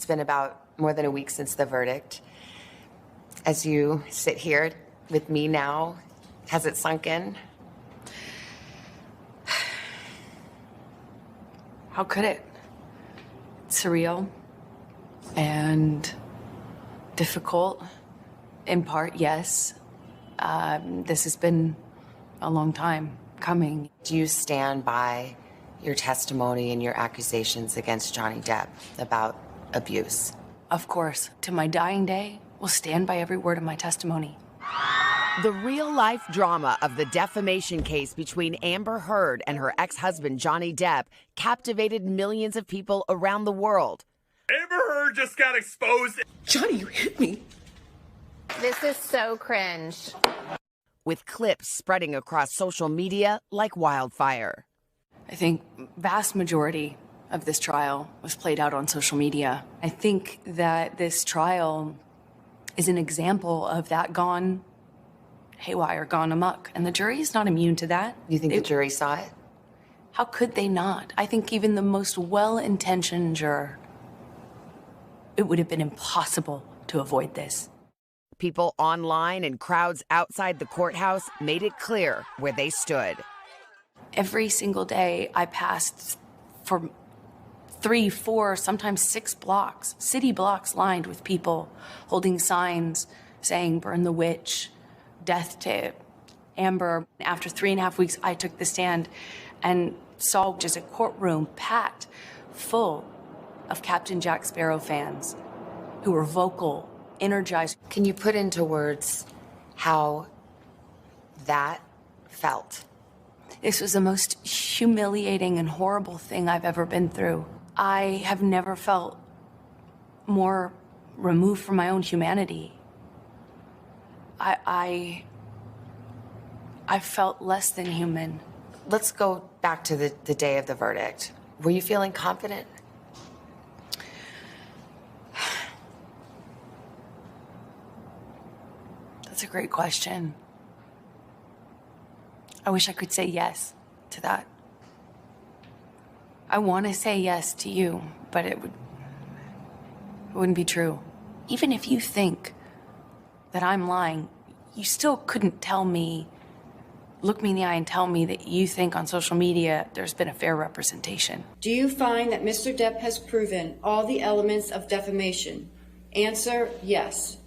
It's been about more than a week since the verdict. As you sit here with me now, has it sunk in? How could it? It's surreal and difficult. In part, yes. This has been a long time coming. Do you stand by your testimony and your accusations against Johnny Depp about abuse? Of course. To my dying day, will stand by every word of my testimony. The real-life drama of the defamation case between Ember Hёrd and her ex-husband Johnny Depp captivated millions of people around the world. Ember Hёrd just got exposed. Johnny, you hit me. This is so cringe. With clips spreading across social media like wildfire. I think vast majority of this trial was played out on social media. I think that this trial is an example of that gone haywire, gone amok. And the jury is not immune to that. You think the jury saw it? How could they not? I think even the most well-intentioned juror, it would have been impossible to avoid this. People online and crowds outside the courthouse made it clear where they stood. Every single day I passed for 3, 4, sometimes 6 blocks, city blocks lined with people holding signs saying, "Burn the witch," "Death to Amber." After 3.5 weeks, I took the stand and saw just a courtroom packed full of Captain Jack Sparrow fans who were vocal, energized. Can you put into words how that felt? This was the most humiliating and horrible thing I've ever been through. I have never felt more removed from my own humanity. I felt less than human. Let's go back to the day of the verdict. Were you feeling confident? That's a great question. I wish I could say yes to that. I want to say yes to you, but it wouldn't be true. Even if you think that I'm lying, you still couldn't tell me, look me in the eye and tell me that you think on social media there's been a fair representation. Do you find that Mr. Depp has proven all the elements of defamation? Answer, yes.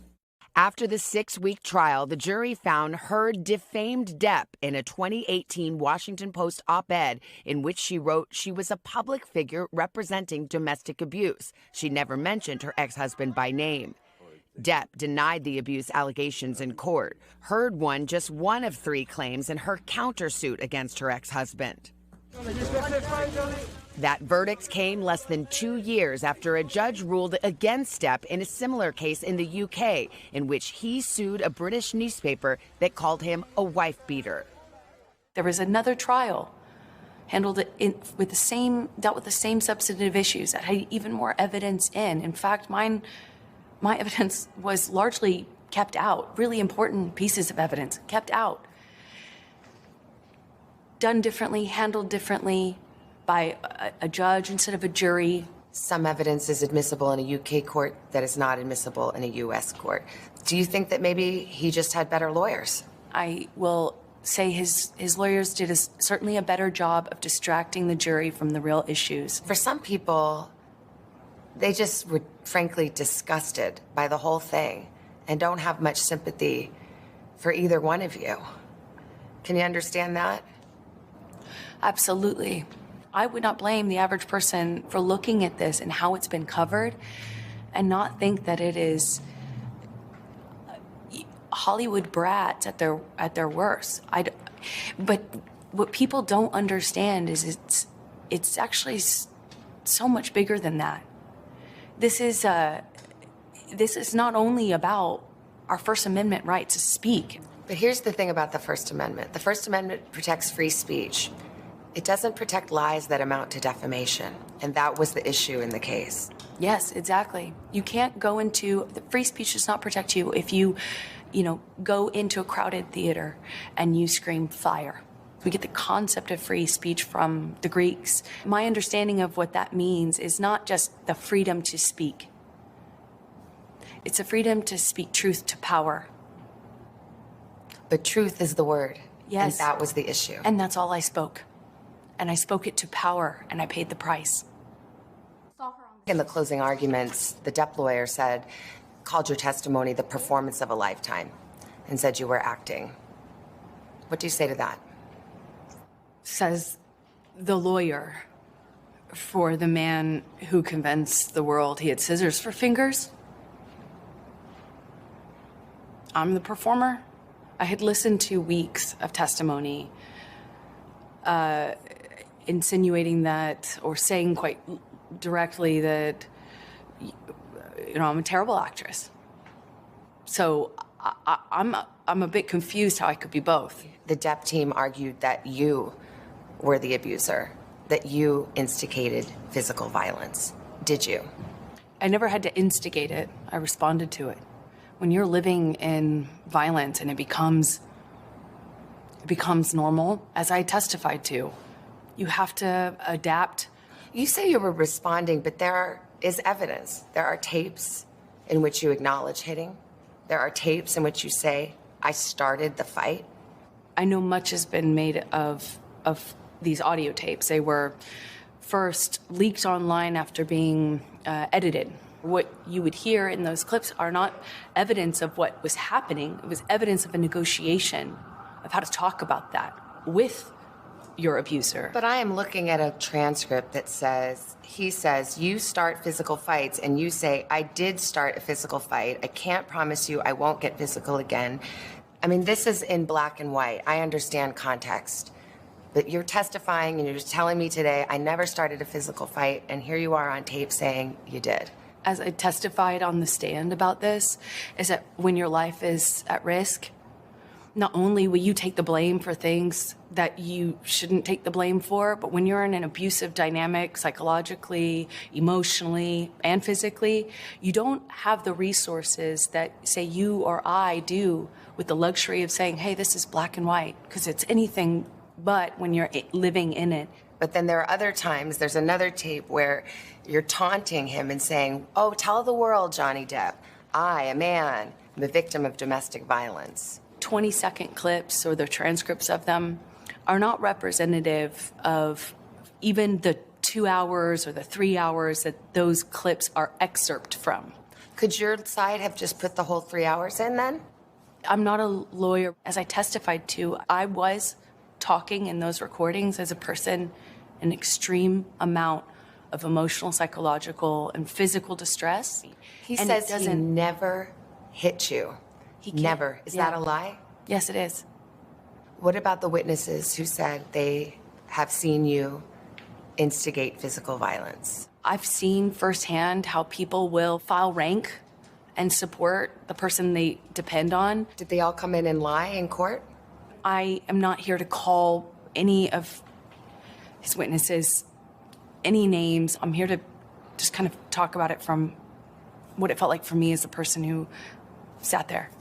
After the 6-week trial, the jury found Hёrd defamed Depp in a 2018 Washington Post op-ed in which she wrote she was a public figure representing domestic abuse. She never mentioned her ex-husband by name. Depp denied the abuse allegations in court. Hёrd won just one of 3 claims in her countersuit against her ex-husband. That verdict came less than 2 years after a judge ruled against Depp in a similar case in the UK, in which he sued a British newspaper that called him a wife-beater. There was another trial, dealt with the same substantive issues that had even more evidence in. In fact, my evidence was largely kept out, really important pieces of evidence kept out. Done differently, handled differently by a judge instead of a jury. Some evidence is admissible in a UK court that is not admissible in a US court. Do you think that maybe he just had better lawyers? I will say his lawyers did certainly a better job of distracting the jury from the real issues. For some people, they just were frankly disgusted by the whole thing and don't have much sympathy for either one of you. Can you understand that? Absolutely. I would not blame the average person for looking at this and how it's been covered and not think that it is Hollywood brats at their worst. But what people don't understand is it's actually so much bigger than that. This is not only about our First Amendment right to speak. But here's the thing about the First Amendment. The First Amendment protects free speech. It doesn't protect lies that amount to defamation, and that was the issue in the case. Yes, exactly. You can't go into, the free speech does not protect you if you go into a crowded theater and you scream fire. We get the concept of free speech from the Greeks. My understanding of what that means is not just the freedom to speak. It's a freedom to speak truth to power. But truth is the word. Yes. And that was the issue. And that's all I spoke. And I spoke it to power, and I paid the price. In the closing arguments, the Depp lawyer called your testimony the performance of a lifetime and said you were acting. What do you say to that? Says the lawyer for the man who convinced the world he had scissors for fingers. I'm the performer. I had listened to weeks of testimony insinuating that, or saying quite directly that, I'm a terrible actress. So I'm a bit confused how I could be both. The Depp team argued that you were the abuser, that you instigated physical violence. Did you? I never had to instigate it. I responded to it. When you're living in violence and it becomes normal, as I testified to, you have to adapt. You say you were responding, but there is evidence. There are tapes in which you acknowledge hitting. There are tapes in which you say, I started the fight. I know much has been made of these audio tapes. They were first leaked online after being edited. What you would hear in those clips are not evidence of what was happening. It was evidence of a negotiation of how to talk about that with your abuser. But I am looking at a transcript that he says, you start physical fights, and you say, I did start a physical fight. I can't promise you I won't get physical again. I mean, this is in black and white. I understand context. But you're testifying and you're just telling me today, I never started a physical fight, and here you are on tape saying you did. As I testified on the stand about this, is that when your life is at risk, not only will you take the blame for things that you shouldn't take the blame for, but when you're in an abusive dynamic, psychologically, emotionally, and physically, you don't have the resources that, say, you or I do with the luxury of saying, hey, this is black and white, because it's anything but when you're living in it. But then there are other times, there's another tape where you're taunting him and saying, oh, tell the world, Johnny Depp, I, a man, am a victim of domestic violence. 20-second clips, or the transcripts of them, are not representative of even the 2 hours or the 3 hours that those clips are excerpt from. Could your side have just put the whole 3 hours in then? I'm not a lawyer. As I testified to, I was talking in those recordings as a person in extreme amount of emotional, psychological, and physical distress. He says he never hit you. He can't. Never. Is that a lie? Yes, it is. What about the witnesses who said they have seen you instigate physical violence? I've seen firsthand how people will file rank and support the person they depend on. Did they all come in and lie in court? I am not here to call any of his witnesses any names. I'm here to just kind of talk about it from what it felt like for me as a person who sat there.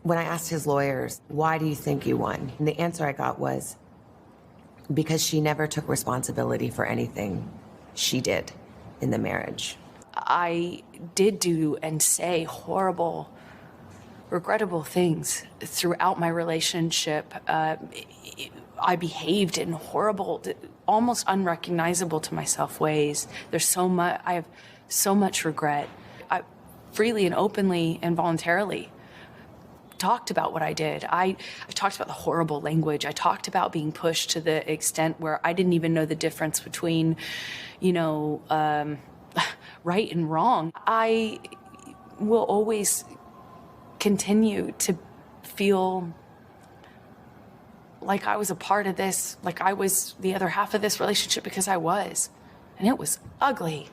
When I asked his lawyers, why do you think you won? And the answer I got was, because she never took responsibility for anything she did in the marriage. I did do and say horrible, regrettable things throughout my relationship. I behaved in horrible, almost unrecognizable to myself ways. I have so much regret. I freely and openly and voluntarily talked about what I did. I talked about the horrible language. I talked about being pushed to the extent where I didn't even know the difference between, right and wrong. I will always continue to feel like I was a part of this, like I was the other half of this relationship, because I was. And it was ugly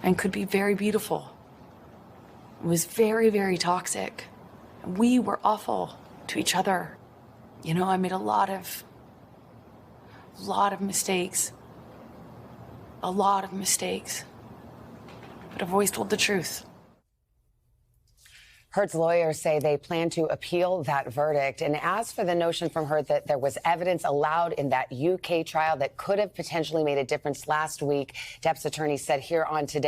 and could be very beautiful. It was very, very toxic. We were awful to each other. I made a lot of mistakes. A lot of mistakes. But I've always told the truth. Hurd's lawyers say they plan to appeal that verdict. And as for the notion from Hurd that there was evidence allowed in that UK trial that could have potentially made a difference last week, Depp's attorney said here on Today.